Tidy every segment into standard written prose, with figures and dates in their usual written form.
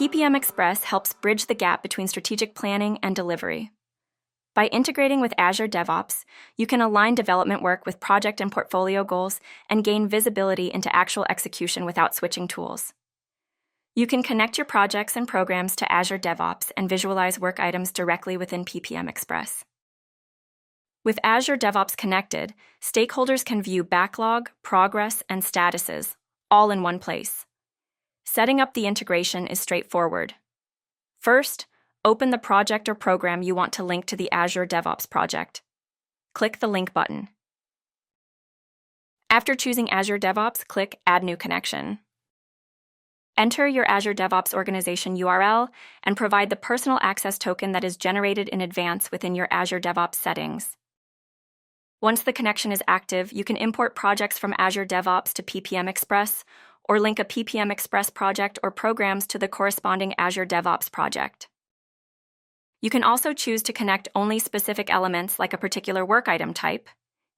PPM Express helps bridge the gap between strategic planning and delivery. By integrating with Azure DevOps, you can align development work with project and portfolio goals and gain visibility into actual execution without switching tools. You can connect your projects and programs to Azure DevOps and visualize work items directly within PPM Express. With Azure DevOps connected, stakeholders can view backlog, progress, and statuses, all in one place. Setting up the integration is straightforward. First, open the project or program you want to link to the Azure DevOps project. Click the Link button. After choosing Azure DevOps, click Add New Connection. Enter your Azure DevOps organization URL and provide the personal access token that is generated in advance within your Azure DevOps settings. Once the connection is active, you can import projects from Azure DevOps to PPM Express or link a PPM Express project or programs to the corresponding Azure DevOps project. You can also choose to connect only specific elements like a particular work item type,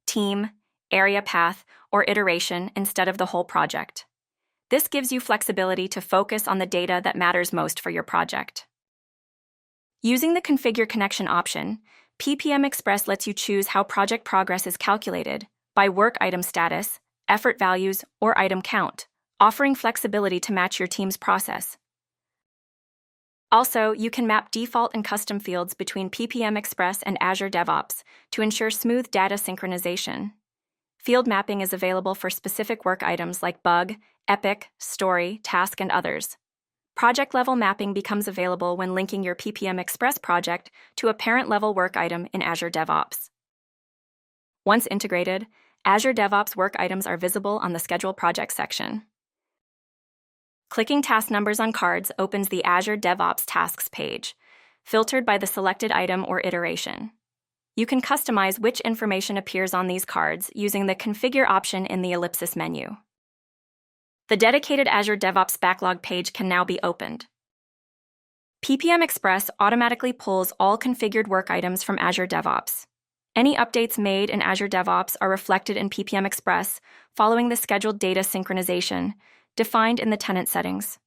team, area path, or iteration instead of the whole project. This gives you flexibility to focus on the data that matters most for your project. Using the Configure Connection option, PPM Express lets you choose how project progress is calculated by work item status, effort values, or item count, offering flexibility to match your team's process. Also, you can map default and custom fields between PPM Express and Azure DevOps to ensure smooth data synchronization. Field mapping is available for specific work items like bug, epic, story, task, and others. Project-level mapping becomes available when linking your PPM Express project to a parent-level work item in Azure DevOps. Once integrated, Azure DevOps work items are visible on the Schedule Project section. Clicking task numbers on cards opens the Azure DevOps Tasks page, filtered by the selected item or iteration. You can customize which information appears on these cards using the Configure option in the ellipsis menu. The dedicated Azure DevOps backlog page can now be opened. PPM Express automatically pulls all configured work items from Azure DevOps. Any updates made in Azure DevOps are reflected in PPM Express following the scheduled data synchronization defined in the tenant settings.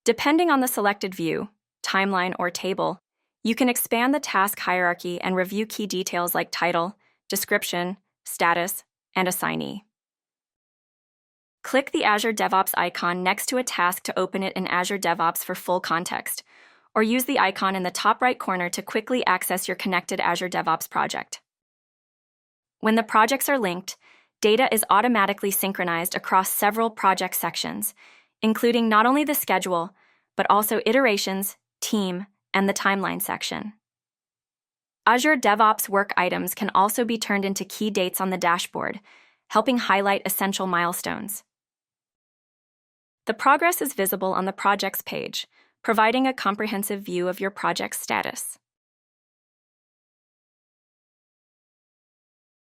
Depending on the selected view, timeline, or table, you can expand the task hierarchy and review key details like title, description, status, and assignee. Click the Azure DevOps icon next to a task to open it in Azure DevOps for full context, or use the icon in the top right corner to quickly access your connected Azure DevOps project. When the projects are linked, data is automatically synchronized across several project sections, including not only the schedule, but also iterations, team, and the timeline section. Azure DevOps work items can also be turned into key dates on the dashboard, helping highlight essential milestones. The progress is visible on the Projects page, providing a comprehensive view of your project's status.